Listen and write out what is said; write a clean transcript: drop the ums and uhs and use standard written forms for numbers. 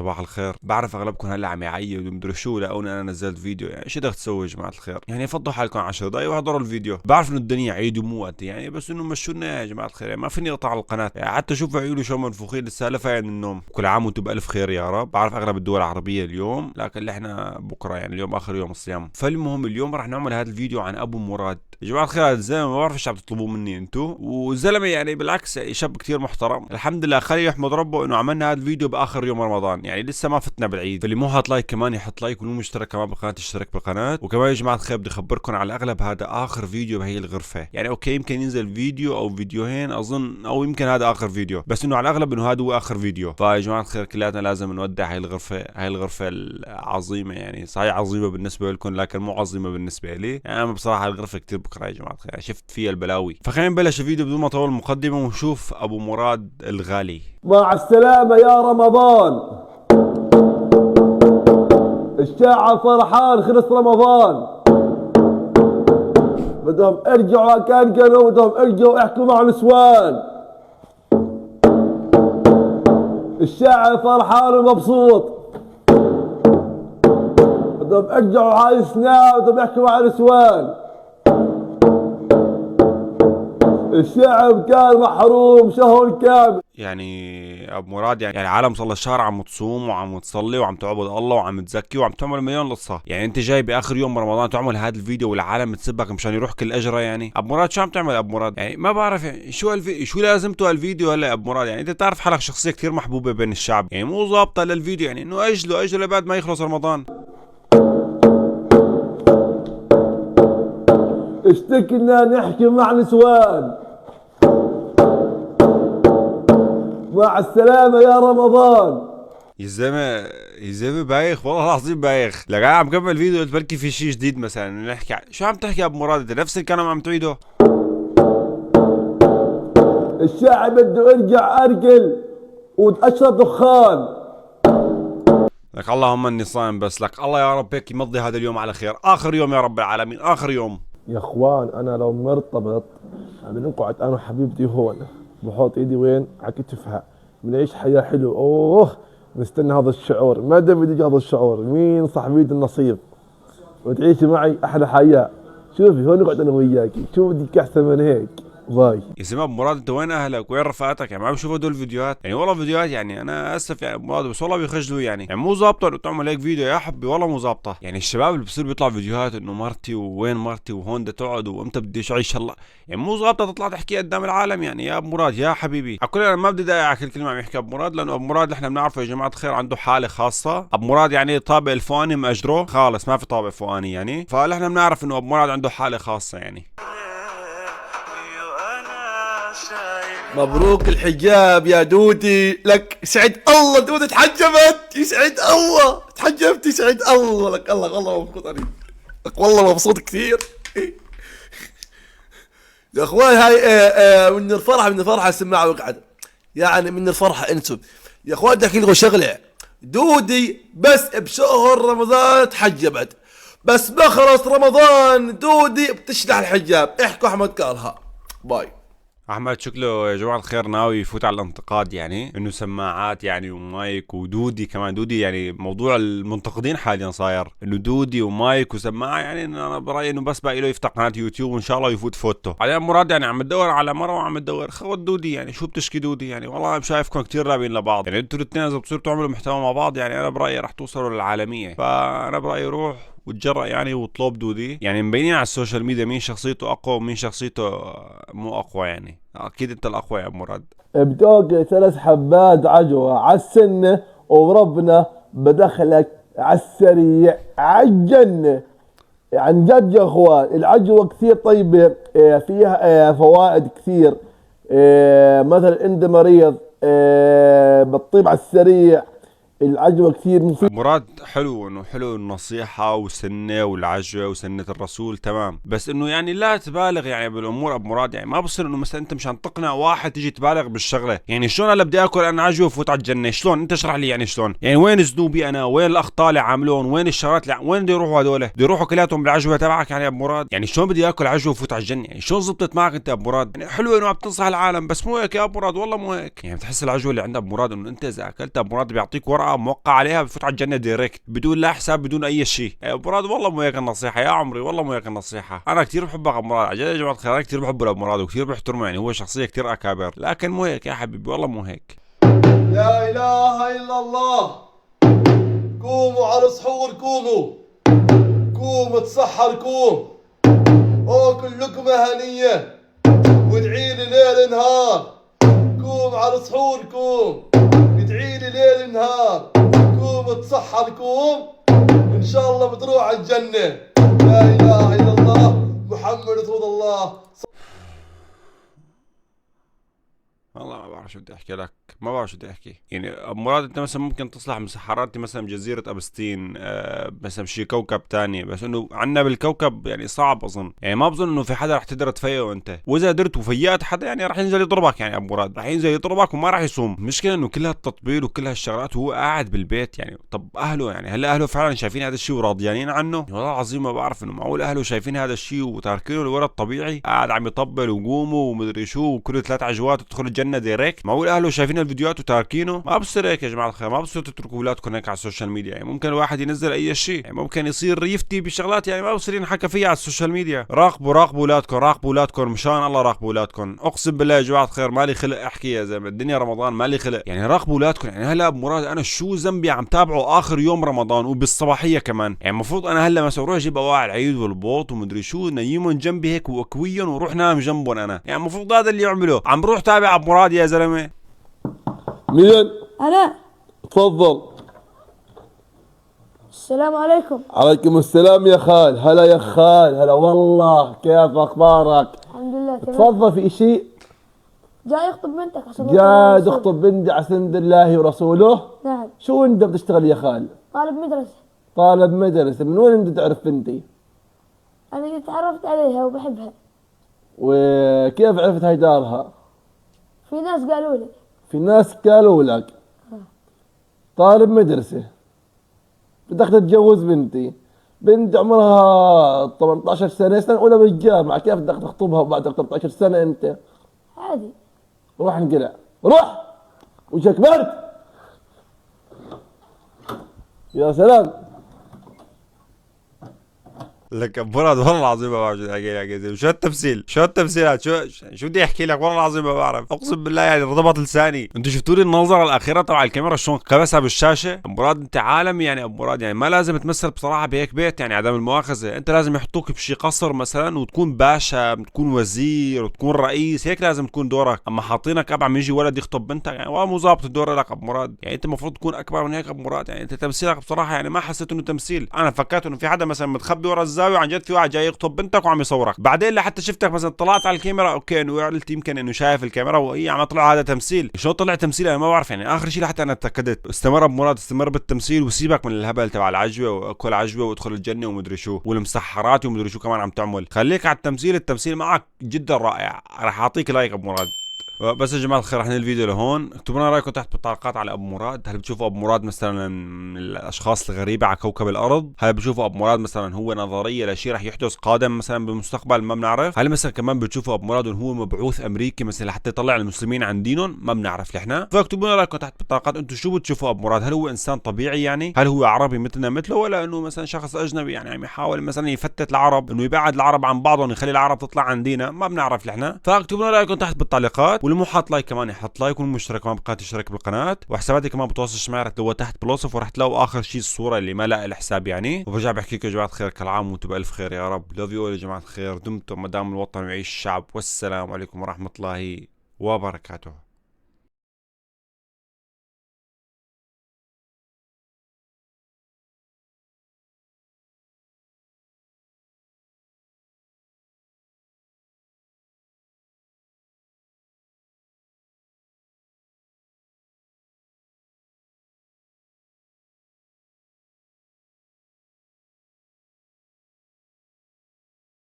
صباح الخير. بعرف اغلبكم هلا عم يعيد ومدري شو لاقوني انا نزلت فيديو، يعني ايش بدك تسوي يا جماعه الخير؟ يعني فضوا حالكم 10 دقايق واحضروا الفيديو. بعرف انه الدنيا عيد ومو وقت يعني، بس انه مشونا يا جماعه الخير، يعني ما فيني اقطع القناه، يعني حتى شوفوا عيوني شو منفوخين لسه هلا فايق من النوم. كل عام وانتم بالف خير يا رب. بعرف اغلب الدول العربيه اليوم، لكن احنا بكره يعني اليوم اخر يوم الصيام. فالمهم اليوم راح نعمل هذا الفيديو عن ابو مراد. يا جماعه الخير هذا الزلمه ما بعرف ايش عم تطلبوه مني انتم، والزلمه يعني بالعكس يعني شاب كثير محترم. الحمد لله خلي يحمد ربه انه عملنا هذا الفيديو باخر يوم رمضان، يعني لسه ما فتنا بالعيد. فاللي مو حاط لايك كمان يحط لايك، واللي مو مشترك كمان بالقناه يشترك بالقناه. وكمان يا جماعه الخير بدي اخبركم على الاغلب هذا اخر فيديو بهي الغرفه، يعني اوكي يمكن ينزل فيديو او فيديوهين اظن، او يمكن هذا اخر فيديو، بس انه على الاغلب انه هذا هو اخر فيديو. فيا جماعه الخير كلياتنا لازم نودع هاي الغرفه، هاي الغرفه العظيمه، يعني صحيح عظيمه بالنسبه لكم لكن مو عظيمه بالنسبه لي. يعني انا بصراحه الغرفه كثير بكره يا جماعه الخير، شفت فيها البلاوي. فخلينا نبلش الفيديو بدون ما اطول المقدمه ونشوف ابو مراد الغالي. مع السلامة يا رمضان. الشاعر فرحان خلص رمضان، بدهم ارجعوا كان قالوا بدهم ارجعوا احكوا مع نسوان. الشاعر فرحان ومبسوط، بدهم ارجعوا هاي السنة بدهم يحكوا مع نسوان. الشعب كان محروم شهر كامل. يعني ابو مراد يعني عالم صلى الشهر عم تصوم وعم تصلي وعم تعبد الله وعم تزكي وعم تعمل مليون قصه، يعني انت جاي باخر يوم رمضان تعمل هذا الفيديو والعالم تسبك مشان يروح كل اجره. يعني ابو مراد شو عم تعمل ابو مراد؟ يعني ما بعرف يعني شو لازمته هالفيديو هلا ابو مراد؟ يعني انت تعرف حالك شخصيه كثير محبوبه بين الشعب، يعني مو ظابطه للفيديو، يعني انه اجله لبعد ما يخلص رمضان. اشتكنا نحكي مع نسوان. مع السلامة يا رمضان. يا زلمه بايخ والله العظيم بايخ. لقى عم كمل فيديو قلت بلكي في شيء جديد مثلا نحكي شو عم تحكي يا ابو مراد؟ انت نفس الكلام عم تعيده. الشاعب بده ارجع ارجل واشرب دخان. لك اللهم اني صايم، بس لك الله يا رب هيك يمضي هذا اليوم على خير، اخر يوم يا رب العالمين، اخر يوم. يا اخوان انا لو مرتبط بنقعد انا وحبيبتي هون، بحط ايدي وين على كتفها، بنعيش حياه حلوه. اوه مستني هذا الشعور، متى بدي هذا الشعور؟ مين صاحبيتي النصيب وتعيشي معي احلى حياه. شوفي هون نقعد انا وياكي، شو بدك احسن من هيك؟ باي يا زلمه ابو مراد انت وين اهلك وين رفقاتك؟ يعني ما بشوفوا هدول الفيديوهات، يعني والله فيديوهات يعني انا اسف يعني ابو مراد بس والله بيخجلوا، يعني مو ظابطه انه تعمل هيك فيديو يا حبي، والله مو ظابطه. يعني الشباب اللي بصير بيطلع فيديوهات انه مرتي ووين مرتي وهون بدها تقعد وامتى بدي اعيش الله، يعني مو ظابطه تطلع تحكي قدام العالم. يعني يا ابو مراد يا حبيبي على كل انا ما بدي داعي على كل كلمه عم يحكي ابو مراد، لانه ابو مراد اللي احنا بنعرفه يا جماعه الخير عنده حاله خاصه. ابو مراد يعني طابق الفواني ماجره خالص، ما في طابق فواني يعني، فنحن بنعرف انه ابو مراد عنده حاله خاصه يعني. مبروك الحجاب يا دودي، لك يسعد الله دودي تحجبت، يسعد الله تحجبت، يسعد الله لك. الله والله مبسوط عليك، لك والله مبسوط كثير يا اخوان. هاي من الفرحه السماعه وقعد، يعني من الفرحه انسوا يا اخوان. بدي احكي لكم شغله، دودي بس بشهر رمضان تحجبت، بس بخلص رمضان دودي بتشلح الحجاب. احكوا احمد قالها. باي. احمد شكله يا جماعه الخير ناوي يفوت على الانتقاد، يعني انه سماعات يعني ومايك ودودي كمان. دودي يعني موضوع المنتقدين حاليا صاير انه دودي ومايك وسماعه، يعني انا برايي انه بس باقي له يفتح قناه يوتيوب وان شاء الله يفوت فوتو. بعدين مراد يعني عم تدور على مره وعم تدور خود دودي، يعني شو بتشكي دودي؟ يعني والله انا شايفكم كثير لابين لبعض، يعني انتوا الاثنين اذا بتصيروا تعملوا محتوى مع بعض يعني انا برايي رح توصلوا للعالميه. فانا برايي روح وتجرأ يعني وطلب دودي، يعني مبينين على السوشيال ميديا مين شخصيته اقوى ومين شخصيته مو اقوى، يعني اكيد انت الاقوى يا ابو مراد. بدوق 3 حبات عجوة عالسنة وربنا بدخلك عالسريع عالجنة. عن جد يا اخوان العجوة كثير طيبة، فيها فوائد كثير. مثلا انت مريض بتطيب على السريع، العجوة كثير مفيد. مراد حلو انه حلو النصيحة والسنة والعجوة وسنة الرسول تمام، بس انه يعني لا تبالغ يعني بالامور ابو مراد. يعني ما بصير انه مثلا انت مشان تقنع واحد تيجي تبالغ بالشغلة. يعني شلون انا بدي اكل انا عجوة وفوت على الجنة؟ شلون انت اشرح لي يعني شلون؟ يعني وين ذنوبي انا؟ وين الاخطاء اللي عاملون؟ وين الشغلات وين بده يروحوا هذول؟ بده يروحوا كلياتهم بالعجوة تبعك يعني يا ابو مراد؟ يعني شلون بدي اكل عجوة وفوت على الجنة؟ يعني شلون زبطت معك انت يا ابو مراد؟ يعني حلو انه عم تنصح العالم بس مو هيك يا ابو مراد، والله مو هيك. يعني بتحس العجوة اللي عند ابو مراد انه انت اذا اكلتها ابو مراد بيعطيك ورقة حرام موقع عليها بفوت على الجنه دايركت بدون لا حساب بدون اي شيء. يا ابو مراد والله مو هيك النصيحه يا عمري، والله مو هيك النصيحه. انا كثير بحب ابو مراد عن جد يا جماعه الخير، انا كثير بحب ابو مراد وكثير بحترمه، يعني هو شخصيه كثير اكابر، لكن مو هيك يا حبيبي، والله مو هيك. لا اله الا الله. قوموا على السحور، قوموا قوموا تصحر، قوم اكل لقمه هنيه وادعي لي ليل نهار. قوم على السحور، قوم ادعي لي ليل نهار. قوم تصحر، قوم ان شاء الله بتروح على الجنه. لا اله الا الله محمد رسول الله. والله ما بعرف شو بدي احكي لك، ما بعرف شو بدي احكي. يعني ابو مراد انت مثلا ممكن تصلح مسحرات مثلا بجزيره ابستين، مثلا شي كوكب تاني، بس انه عنا بالكوكب يعني صعب اظن، يعني ما بظن انه في حدا رح تقدر تفيقه انت، واذا قدرت وفيقت حدا يعني رح ينزل يضربك. يعني ابو مراد رح ينزل يضربك وما رح يصوم. المشكله انه كل هالتطبيل وكل هالشغلات وهو قاعد بالبيت. يعني طب اهله، يعني هلا اهله فعلا شايفين هذا الشيء وراضيانين عنه؟ والله العظيم ما بعرف انه معقول اهله شايفين هذا الشيء وتاركينه الولد طبيعي قاعد عم يطبل وقوموا ومدري شو وكل 3 عجوات تدخل الجنه دايركت؟ معقول اهله شايفين الفيديوهات وتاركينه؟ ما بصير هيك يا جماعه الخير، ما بصير تتركوا اولادكم هيك على السوشيال ميديا. يعني ممكن الواحد ينزل اي شيء، يعني ممكن يصير يفتي بشغلات يعني ما بصير ينحكى فيها على السوشيال ميديا. راقبوا اولادكم، راقبوا اولادكم مشان الله، راقبوا اولادكم. اقسم بالله يا جماعه الخير مالي خلق احكي يا زلمه، الدنيا رمضان مالي خلق. يعني راقبوا اولادكم. يعني هلا ابو مراد انا شو ذنبي عم تابعه اخر يوم رمضان وبالصباحيه كمان؟ يعني المفروض انا هلا مثلا اروح اجيب اواعي العيد والبوط ومدري شو نيمهم جنبي هيك واكويهم واروح نام جنبهم انا. يعني المفروض هذا اللي يعمله. عم بروح تابع ابو مراد يا زلمه. مين؟ أنا. تفضل. السلام عليكم. عليكم السلام يا خال. هلا يا خال، هلا والله، كيف اخبارك؟ الحمد لله تمام. تفضل. في اشي؟ جاي أخطب بنتك عشان جاد اخطب بنتي على سند الله ورسوله؟ نعم. شو انت بتشتغل يا خال؟ طالب مدرسة. طالب مدرسة. من وين انت تعرف بنتي؟ أنا تعرفت عليها وبحبها. وكيف عرفت هاي دارها؟ في ناس قالوا لي. في ناس قالوا لك. طالب مدرسة بدك تتجوز بنتي. بنت عمرها 18 سنة، سنة أولى بالجامعة، كيف بدك تخطبها بعد 13 سنة أنت؟ عادي. روح انقلع، روح وجهك برد. يا سلام. لك ابو مراد والله العظيم ما بعرف شو بدي احكي لك. شو التمثيل؟ شو التمثيلات؟ شو بدي احكي لك؟ والله العظيم ما بعرف، اقسم بالله يعني رضبط لساني. انتوا شفتوا لي النظره الاخيره تبع الكاميرا شلون كبسها بالشاشه؟ ابو مراد انت عالمي. يعني ابو مراد يعني ما لازم تمثل بصراحه بهيك بيت، يعني عدم المؤاخذه انت لازم يحطوك بشي قصر مثلا وتكون باشا، تكون وزير وتكون رئيس، هيك لازم تكون دورك. اما حاطينك اب عم يجي ولد يخطب بنتك، يعني والله مو ظابط الدور لك ابو مراد. يعني انت المفروض تكون اكبر من هيك ابو مراد. يعني انت تمثيلك بصراحه يعني ما حسيت انه تمثيل. انا فكرت انه في حدا مثلا متخبي ورا الزاويه، عن جد في واحد جاي يخطب بنتك وعم يصورك. بعدين لحتى شفتك مثلا طلعت على الكاميرا اوكي انه قلت يمكن انه شايف الكاميرا وهي عم طلع هذا تمثيل. شلون طلع تمثيل انا ما بعرف. يعني اخر شيء لحتى انا اتاكدت استمر ابو مراد، استمر بالتمثيل وسيبك من الهبل تبع العجوه واكل عجوه وادخل الجنه ومدري شو والمسحرات ومدري شو كمان عم تعمل. خليك على التمثيل، التمثيل معك جدا رائع. راح اعطيك لايك ابو مراد. بس يا جماعه الخير رح ننهي الفيديو لهون. اكتبوا لنا رايكم تحت بالتعليقات على ابو مراد. هل بتشوفوا ابو مراد مثلا من الاشخاص الغريبه على كوكب الارض؟ هل بتشوفوا ابو مراد مثلا هو نظريه لشيء رح يحدث قادم مثلا بالمستقبل؟ ما بنعرف. هل مثلا كمان بتشوفوا ابو مراد هو مبعوث امريكي مثلا لحتى يطلع المسلمين عن دينهم؟ ما بنعرف نحن. فاكتبوا لنا رايكم تحت بالتعليقات انتم شو بتشوفوا ابو مراد. هل هو انسان طبيعي يعني؟ هل هو عربي مثلنا مثله، ولا انه مثلا شخص اجنبي يعني عم يحاول مثلا يفتت العرب، انه يبعد العرب عن بعضهم، يخلي العرب تطلع عن ديننا؟ ما بنعرف نحن. فاكتبوا لنا رايكم تحت بالتعليقات، واللي مو حاط لايك كمان يحط لايك، والمشترك كمان بقناه يشترك بالقناه، وحساباتي كمان بتواصل معي رح تلاقوها تحت بالوصف، ورح تلاقوا اخر شيء الصوره اللي ما لقى الحساب يعني. وبرجع بحكي لكم يا جماعه الخير كل عام وانتم بالف خير يا رب. لوف يو يا جماعه الخير، دمتم ما دام الوطن ويعيش الشعب، والسلام عليكم ورحمه الله وبركاته.